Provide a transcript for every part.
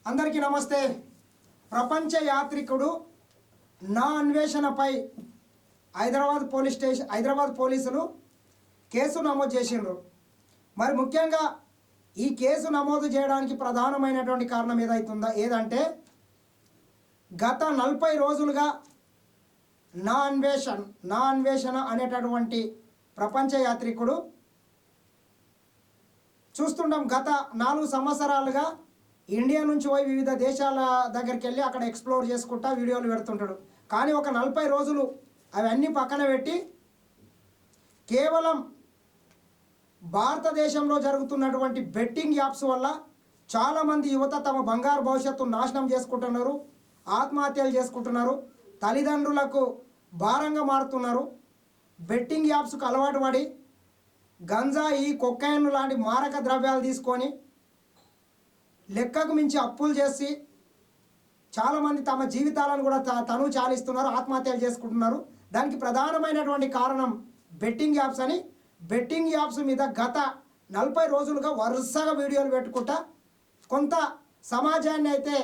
అందరికీ నమస్తే. ప్రపంచ యాత్రికుడు నా అన్వేషణపై హైదరాబాద్ పోలీసులు కేసు నమోదు చేసిండ్రు. మరి ముఖ్యంగా ఈ కేసు నమోదు చేయడానికి ప్రధానమైనటువంటి కారణం ఏదంటే గత 40 రోజులుగా నా అన్వేషణ అనేటటువంటి ప్రపంచ యాత్రికుడు చూస్తుంటాం. గత 4 సంవత్సరాలుగా ఇండియా నుంచి పోయి వివిధ దేశాల దగ్గరికి వెళ్ళి అక్కడ ఎక్స్ప్లోర్ చేసుకుంటా వీడియోలు పెడుతుంటాడు. కానీ ఒక 40 రోజులు అవన్నీ పక్కన పెట్టి కేవలం భారతదేశంలో జరుగుతున్నటువంటి బెట్టింగ్ యాప్స్ వల్ల చాలామంది యువత తమ బంగారు భవిష్యత్తు నాశనం చేసుకుంటున్నారు, ఆత్మహత్యలు చేసుకుంటున్నారు, తల్లిదండ్రులకు భారంగా మారుతున్నారు. బెట్టింగ్ యాప్స్కు అలవాటు పడి గంజాయి, కొకైన్ లాంటి మారక ద్రవ్యాలు తీసుకొని లెక్కకు మించి అప్పులు చేసి చాలామంది తమ జీవితాలను కూడా తను చాలిస్తున్నారు, ఆత్మహత్యలు చేసుకుంటున్నారు. దానికి ప్రధానమైనటువంటి కారణం బెట్టింగ్ యాప్స్ అని. బెట్టింగ్ యాప్స్ మీద గత 40 రోజులుగా వరుసగా వీడియోలు పెట్టుకుంటా కొంత సమాజాన్ని అయితే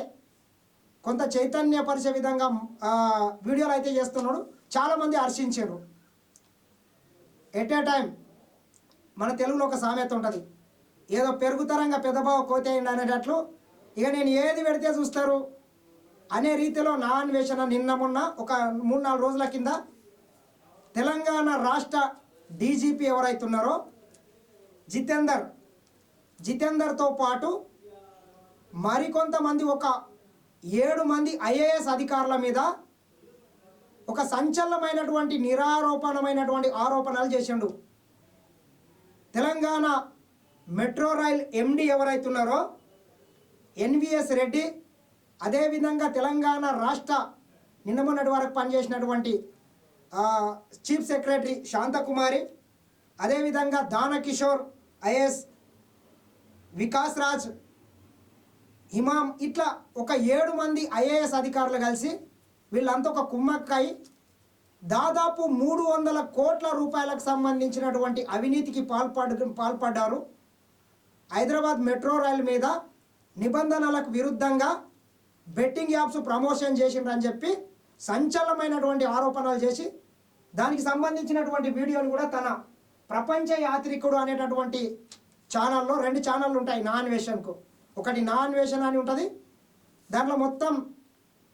కొంత చైతన్యపరిచే విధంగా వీడియోలు అయితే చేస్తున్నాడు. చాలామంది హర్షించారు. ఎట్ ఏ టైం మన తెలుగులో ఒక సామెత ఉంటుంది, ఏదో పెరుగుతరంగా పెద్దబావ కోతే అనేటట్లు ఇక నేను ఏది పెడితే చూస్తారు అనే రీతిలో నా అన్వేషణ నిన్న మొన్న ఒక 3-4 రోజుల కింద తెలంగాణ రాష్ట్ర డీజీపీ ఎవరైతున్నారో జితేందర్తో పాటు మరికొంతమంది ఒక 7 మంది ఐఏఎస్ అధికారుల మీద ఒక సంచలనమైనటువంటి నిరారోపణమైనటువంటి ఆరోపణలు చేసిండు. తెలంగాణ మెట్రో రైల్ ఎండి ఎవరైతున్నారో ఎన్విఎస్ రెడ్డి, అదేవిధంగా తెలంగాణ రాష్ట్ర నిన్న మొన్నటి వరకు పనిచేసినటువంటి చీఫ్ సెక్రటరీ శాంతకుమారి, అదేవిధంగా దానకిషోర్ ఐఏఎస్, వికాస్ రాజ్, ఇమాం, ఇట్లా ఒక 7 మంది ఐఏఎస్ అధికారులు కలిసి వీళ్ళంతా ఒక కుమ్మక్కై దాదాపు 300 కోట్ల రూపాయలకు సంబంధించినటువంటి అవినీతికి పాల్పడ్డారు. హైదరాబాద్ మెట్రో రైల్ మీద నిబంధనలకు విరుద్ధంగా బెట్టింగ్ యాప్స్ ప్రమోషన్ చేసిండ్రని చెప్పి సంచలనమైనటువంటి ఆరోపణలు చేసి దానికి సంబంధించినటువంటి వీడియోలు కూడా తన ప్రపంచ యాత్రికుడు అనేటటువంటి ఛానల్లో 2 ఛానళ్ళు ఉంటాయి నా అన్వేషణకు. ఒకటి నా అన్వేషణ అని ఉంటుంది, దాంట్లో మొత్తం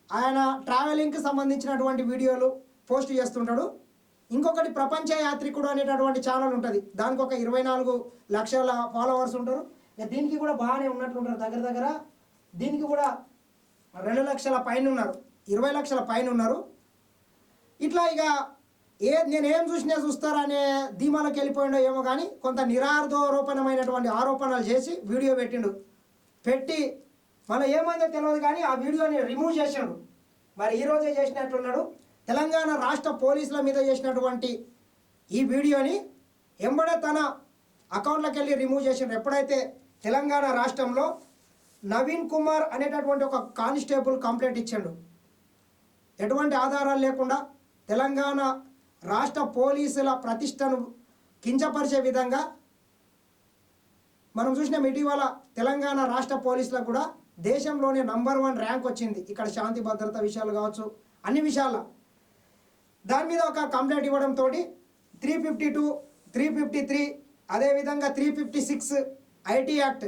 ఆయన ట్రావెలింగ్కి సంబంధించినటువంటి వీడియోలు పోస్ట్ చేస్తుంటాడు. ఇంకొకటి ప్రపంచ యాత్రికుడు అనేటటువంటి ఛానల్ ఉంటుంది, దానికి ఒక 24 లక్షల ఫాలోవర్స్ ఉంటారు. దీనికి కూడా బాగానే ఉన్నట్లుంటారు, దగ్గర దీనికి కూడా 2 లక్షల పైన ఉన్నారు, 20 లక్షల పైన ఉన్నారు. ఇట్లా ఇక నేనేం చూస్తారనే ధీమాలకు వెళ్ళిపోయిండో ఏమో కానీ కొంత నిరారోపణమైనటువంటి ఆరోపణలు చేసి వీడియో పెట్టి మళ్ళీ ఏమైందో తెలియదు కానీ ఆ వీడియోని రిమూవ్ చేసాడు. మరి ఈరోజే చేసినట్లున్నాడు. తెలంగాణ రాష్ట్ర పోలీసుల మీద చేసినటువంటి ఈ వీడియోని ఎంబడే తన అకౌంట్లోకి వెళ్ళి రిమూవ్ చేసిండు. ఎప్పుడైతే తెలంగాణ రాష్ట్రంలో నవీన్ కుమార్ అనేటటువంటి ఒక కానిస్టేబుల్ కంప్లైంట్ ఇచ్చాడు, ఎటువంటి ఆధారాలు లేకుండా తెలంగాణ రాష్ట్ర పోలీసుల ప్రతిష్టను కించపరిచే విధంగా మనం చూసినాం. ఇటీవల తెలంగాణ రాష్ట్ర పోలీసులకు కూడా దేశంలోనే నంబర్ 1 ర్యాంక్ వచ్చింది. ఇక్కడ శాంతి భద్రత విషయాలు కావచ్చు, అన్ని విషయాల దాని మీద ఒక కంప్లైంట్ ఇవ్వడంతో 352, 353, అదేవిధంగా 356 ఐటీ యాక్ట్,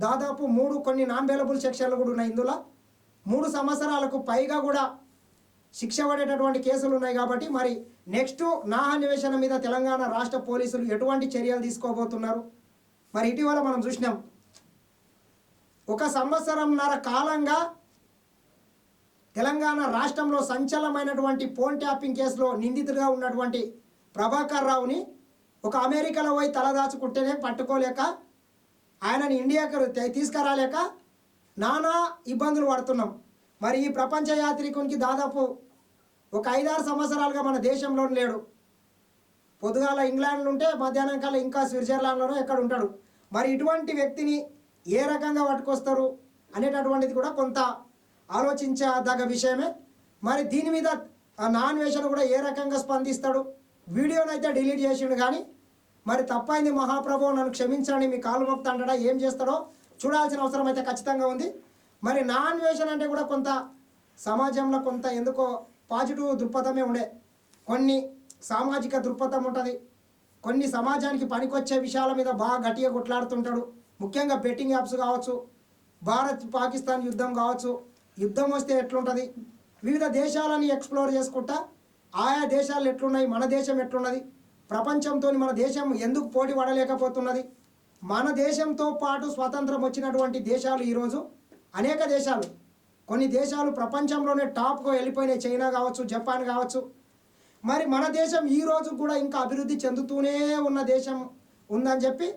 దాదాపు 3 కొన్ని నాన్ అవైలబుల్ సెక్షన్లు కూడా ఉన్నాయి. ఇందులో 3 సంవత్సరాలకు పైగా కూడా శిక్ష పడేటటువంటి కేసులు ఉన్నాయి. కాబట్టి మరి నెక్స్ట్ నా అన్వేషణ మీద తెలంగాణ రాష్ట్ర పోలీసులు ఎటువంటి చర్యలు తీసుకోబోతున్నారు? మరి ఇటీవల మనం చూసినాం, 1 సంవత్సరంన్నర కాలంగా తెలంగాణ రాష్ట్రంలో సంచలనమైనటువంటి ఫోన్ ట్యాపింగ్ కేసులో నిందితుడిగా ఉన్నటువంటి ప్రభాకర్ రావుని ఒక అమెరికాలో పోయి తలదాచుకుంటేనే పట్టుకోలేక ఆయనని ఇండియాకు తీసుకురాలేక నానా ఇబ్బందులు పడుతున్నాం. మరి ఈ ప్రపంచ యాత్రికునికి దాదాపు ఒక 5-6 సంవత్సరాలుగా మన దేశంలో లేడు. పొద్దుగాల ఇంగ్లాండ్లో ఉంటే మధ్యాహ్నం కల్లా ఇంకా స్విట్జర్లాండ్లోనో ఎక్కడ ఉంటాడు. మరి ఇటువంటి వ్యక్తిని ఏ రకంగా పట్టుకొస్తారు అనేటటువంటిది కూడా కొంత ఆలోచించదగ్గ విషయమే. మరి దీని మీద నా అన్వేషణ కూడా ఏ రకంగా స్పందిస్తాడు? వీడియోని అయితే డిలీట్ చేసిండు కానీ మరి తప్పైంది మహాప్రభు నన్ను క్షమించండి మీ కాలు మొక్తా అంటాడా, ఏం చేస్తాడో చూడాల్సిన అవసరం అయితే ఖచ్చితంగా ఉంది. మరి నా అన్వేషణ అంటే కూడా కొంత సమాజంలో కొంత ఎందుకో పాజిటివ్ దృక్పథమే ఉండే, కొన్ని సామాజిక దృక్పథం ఉంటుంది, కొన్ని సమాజానికి పనికొచ్చే విషయాల మీద బాగా గట్టిగా కొట్లాడుతుంటాడు. ముఖ్యంగా బెట్టింగ్ యాప్స్ కావచ్చు, భారత్ పాకిస్తాన్ యుద్ధం కావచ్చు, యుద్ధం వస్తే ఎట్లుంటుంది, వివిధ దేశాలని ఎక్స్ప్లోర్ చేసుకుంటా ఆయా దేశాలు ఎట్లున్నాయి, మన దేశం ఎట్లున్నది, ప్రపంచంతో మన దేశం ఎందుకు పోటీ పడలేకపోతున్నది, మన దేశంతో పాటు స్వాతంత్రం వచ్చినటువంటి దేశాలు ఈరోజు అనేక దేశాలు, కొన్ని దేశాలు ప్రపంచంలోనే టాప్గా వెళ్ళిపోయినాయి, చైనా కావచ్చు, జపాన్ కావచ్చు. మరి మన దేశం ఈరోజు కూడా ఇంకా అభివృద్ధి చెందుతూనే ఉన్న దేశం ఉందని చెప్పి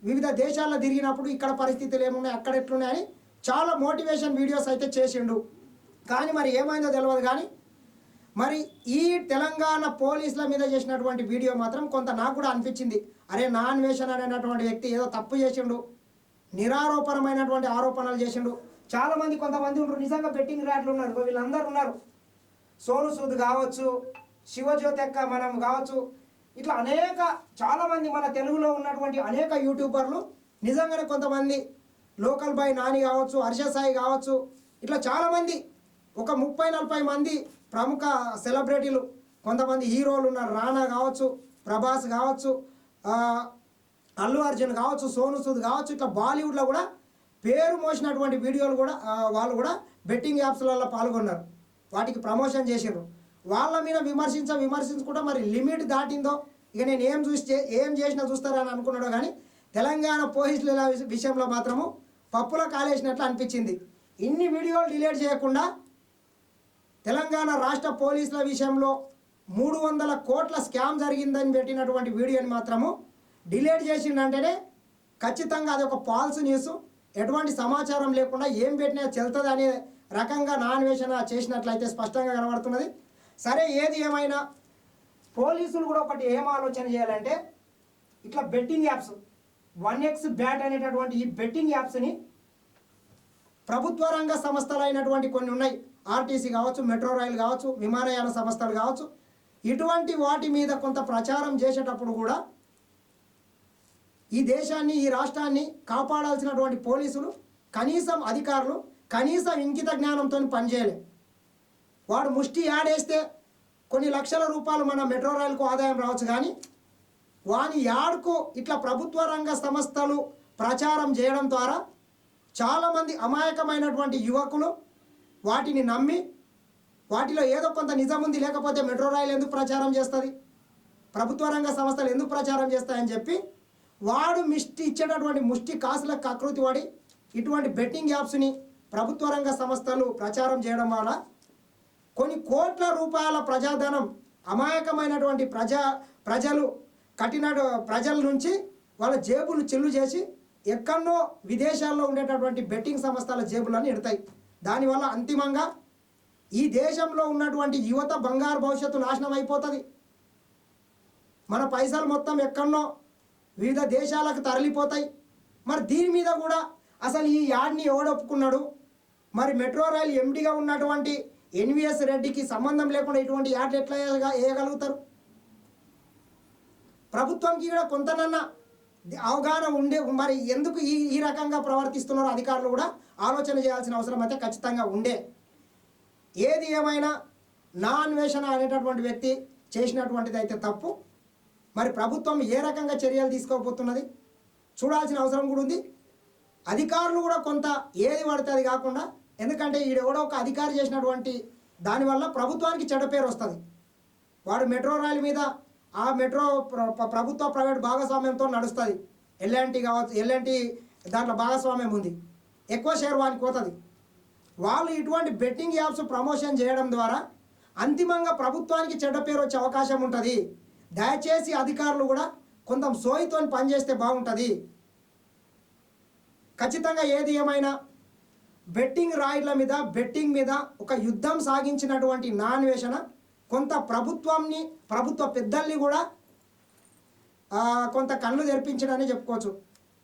వివిధ దేశాల్లో తిరిగినప్పుడు ఇక్కడ పరిస్థితులు ఏమున్నాయి, అక్కడ ఎట్లున్నాయని చాలా మోటివేషన్ వీడియోస్ అయితే చేసిండు. కానీ మరి ఏమైందో తెలియదు. కానీ మరి ఈ తెలంగాణ పోలీసుల మీద చేసినటువంటి వీడియో మాత్రం కొంత నాకు కూడా అనిపించింది, అరే నా అన్వేషణ అనేటటువంటి వ్యక్తి ఏదో తప్పు చేసిండు, నిరారోపణమైనటువంటి ఆరోపణలు చేసిండు. చాలామంది కొంతమంది ఉన్నారు నిజంగా బెట్టింగ్ ర్యాట్లు ఉన్నారు, వీళ్ళందరూ ఉన్నారు. సోను సూద్ కావచ్చు, శివజ్యోతి అక్క మనం కావచ్చు, ఇట్లా అనేక చాలామంది మన తెలుగులో ఉన్నటువంటి అనేక యూట్యూబర్లు నిజంగానే కొంతమంది లోకల్ బాయ్ నాని కావచ్చు, హర్ష సాయి కావచ్చు, ఇట్లా చాలామంది ఒక 30-40 మంది ప్రముఖ సెలబ్రిటీలు, కొంతమంది హీరోలు ఉన్నారు, రానా కావచ్చు, ప్రభాస్ కావచ్చు, అల్లు అర్జున్ కావచ్చు, సోను సూద్ కావచ్చు, ఇట్లా బాలీవుడ్లో కూడా పేరు మోసినటువంటి వీడియోలు కూడా వాళ్ళు కూడా బెట్టింగ్ యాప్స్లలో పాల్గొన్నారు, వాటికి ప్రమోషన్ చేసిండ్రు. వాళ్ళ మీద విమర్శించుకుంటా మరి లిమిట్ దాటిందో ఇక నేను ఏం చేసినా చూస్తారని అనుకున్నాడో. కానీ తెలంగాణ పోలీసుల విషయంలో మాత్రము పప్పులో కాలేసినట్లు అనిపించింది. ఇన్ని వీడియోలు డిలీట్ చేయకుండా తెలంగాణ రాష్ట్ర పోలీసుల విషయంలో 300 కోట్ల స్కామ్ జరిగిందని పెట్టినటువంటి వీడియోని మాత్రము డిలీట్ చేసిండంటేనే ఖచ్చితంగా అది ఒక ఫాల్స్ న్యూస్, ఎటువంటి సమాచారం లేకుండా ఏం పెట్టినా చెల్తుంది అనే రకంగా నా అన్వేషణ చేసినట్లయితే స్పష్టంగా కనబడుతున్నది. సరే, ఏది ఏమైనా పోలీసులు కూడా ఒకటి ఏం ఆలోచన చేయాలంటే, ఇట్లా బెట్టింగ్ యాప్స్ 1x బ్యాట్ అనేటటువంటి ఈ బెట్టింగ్ యాప్స్ని ప్రభుత్వ రంగ సంస్థలు అయినటువంటి కొన్ని ఉన్నాయి, ఆర్టీసీ కావచ్చు, మెట్రో రైలు కావచ్చు, విమానయాన సంస్థలు కావచ్చు, ఇటువంటి వాటి మీద కొంత ప్రచారం చేసేటప్పుడు కూడా ఈ దేశాన్ని, ఈ రాష్ట్రాన్ని కాపాడాల్సినటువంటి పోలీసులు కనీసం అధికారులు కనీసం ఇంకిత జ్ఞానంతో పనిచేయలే. వాడు ముష్టి యాడేస్తే కొన్ని లక్షల రూపాయలు మన మెట్రో రైలుకు ఆదాయం రావచ్చు, కానీ వాని యాడ్కు ఇట్లా ప్రభుత్వ రంగ సంస్థలు ప్రచారం చేయడం ద్వారా చాలామంది అమాయకమైనటువంటి యువకులు వాటిని నమ్మి వాటిలో ఏదో కొంత నిజం ఉంది, లేకపోతే మెట్రో రైలు ఎందుకు ప్రచారం చేస్తుంది, ప్రభుత్వ రంగ సంస్థలు ఎందుకు ప్రచారం చేస్తాయని చెప్పి వాడు ఇచ్చేటటువంటి ముష్టి కాసులకు ఆకృతి వాడి ఇటువంటి బెట్టింగ్ యాప్స్ని ప్రభుత్వ రంగ సంస్థలు ప్రచారం చేయడం వల్ల కొన్ని కోట్ల రూపాయల ప్రజాధనం అమాయకమైనటువంటి ప్రజలు ప్రజల నుంచి వాళ్ళ జేబులు చిల్లు చేసి ఎక్కడో విదేశాల్లో ఉండేటటువంటి బెట్టింగ్ సంస్థల జేబులను ఎడతాయి. దానివల్ల అంతిమంగా ఈ దేశంలో ఉన్నటువంటి యువత బంగారు భవిష్యత్తు నాశనం అయిపోతుంది. మన పైసలు మొత్తం ఎక్కడో వివిధ దేశాలకు తరలిపోతాయి. మరి దీని మీద కూడా అసలు ఈ యాడ్ని ఎవడొప్పుకున్నాడు, మరి మెట్రో రైలు ఎండీగా ఉన్నటువంటి ఎన్విఎస్ రెడ్డికి సంబంధం లేకుండా ఇటువంటి యాడ్లు ఎట్లా వేయగలుగుతారు? ప్రభుత్వంకి కూడా కొంతనన్నా అవగాహన ఉండే, మరి ఎందుకు ఈ రకంగా ప్రవర్తిస్తున్నారో అధికారులు కూడా ఆలోచన చేయాల్సిన అవసరం అయితే ఖచ్చితంగా ఉండే. ఏది ఏమైనా నా అన్వేషణ అనేటటువంటి వ్యక్తి చేసినటువంటిది అయితే తప్పు. మరి ప్రభుత్వం ఏ రకంగా చర్యలు తీసుకోబోతున్నది చూడాల్సిన అవసరం కూడా ఉంది. అధికారులు కూడా కొంత ఏది పడితే అది కాకుండా, ఎందుకంటే ఈడెవడో ఒక అధికారి చేసినటువంటి దానివల్ల ప్రభుత్వానికి చెడ్డ పేరు వస్తుంది. వాడు మెట్రో రైలు మీద ఆ మెట్రో ప్రభుత్వ ప్రైవేట్ భాగస్వామ్యంతో నడుస్తుంది. ఎల్ఎన్టీ కావచ్చు, ఎల్ఎన్టీ దాంట్లో భాగస్వామ్యం ఉంది, ఎక్కువ షేర్ వానికి పోతుంది. వాళ్ళు ఇటువంటి బెట్టింగ్ యాప్స్ ప్రమోషన్ చేయడం ద్వారా అంతిమంగా ప్రభుత్వానికి చెడ్డ పేరు వచ్చే అవకాశం ఉంటుంది. దయచేసి అధికారులు కూడా కొంత సోయితో పనిచేస్తే బాగుంటుంది. ఖచ్చితంగా ఏది ఏమైనా బెట్టింగ్ రాయిడ్ల మీద, బెట్టింగ్ మీద ఒక యుద్ధం సాగించినటువంటి నా అన్వేషణ కొంత ప్రభుత్వ పెద్దల్ని కూడా కొంత కళ్ళు తెరిపించడని చెప్పుకోవచ్చు.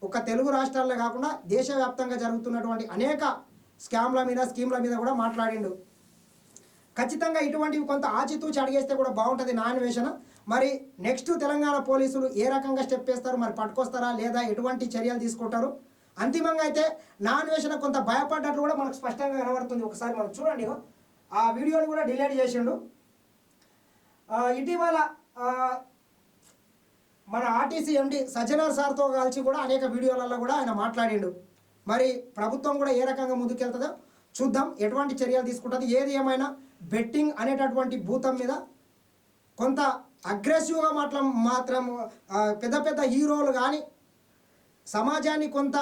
ఒక తెలుగు రాష్ట్రాల్లో కాకుండా దేశవ్యాప్తంగా జరుగుతున్నటువంటి అనేక స్కీమ్ల మీద కూడా మాట్లాడిండు. ఖచ్చితంగా ఇటువంటివి కొంత ఆచితూచి అడిగేస్తే కూడా బాగుంటుంది నా అన్వేషణ. మరి నెక్స్ట్ తెలంగాణ పోలీసులు ఏ రకంగా స్టెప్ వేస్తారు, మరి పట్టుకొస్తారా లేదా, ఎటువంటి చర్యలు తీసుకుంటారు అంతిమంగా అయితే నా అన్వేషణ కొంత భయపడ్డట్లు కూడా మనకు స్పష్టంగా కనబడుతుంది. ఒకసారి మనం చూడండి. ఆ వీడియోని కూడా డిలీట్ చేసిండు. ఇటీవల మన ఆర్టీసీ ఎండి సజ్జనార్ సార్తో కలిసి కూడా అనేక వీడియోలలో కూడా ఆయన మాట్లాడిండు. మరి ప్రభుత్వం కూడా ఏ రకంగా ముందుకెళ్తుందో చూద్దాం, ఎటువంటి చర్యలు తీసుకుంటుంది. ఏది ఏమైనా బెట్టింగ్ అనేటటువంటి భూతం మీద కొంత అగ్రెసివ్గా మాత్రం పెద్ద పెద్ద హీరోలు కానీ సమాజాన్ని కొంత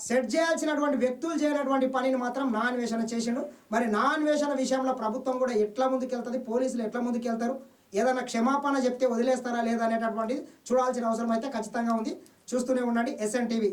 సెట్ చేయాల్సినటువంటి వ్యక్తులు చేయనటువంటి పనిని మాత్రం నా అన్వేషణ చేసిండు. మరి నా అన్వేషణ విషయంలో ప్రభుత్వం కూడా ఎట్లా ముందుకెళ్తుంది, పోలీసులు ఎట్లా ముందుకెళ్తారు, ఏదైనా క్షమాపణ చెప్తే వదిలేస్తారా లేదా అనేటటువంటిది చూడాల్సిన అవసరం అయితే ఖచ్చితంగా ఉంది. చూస్తూనే ఉండండి SN TV.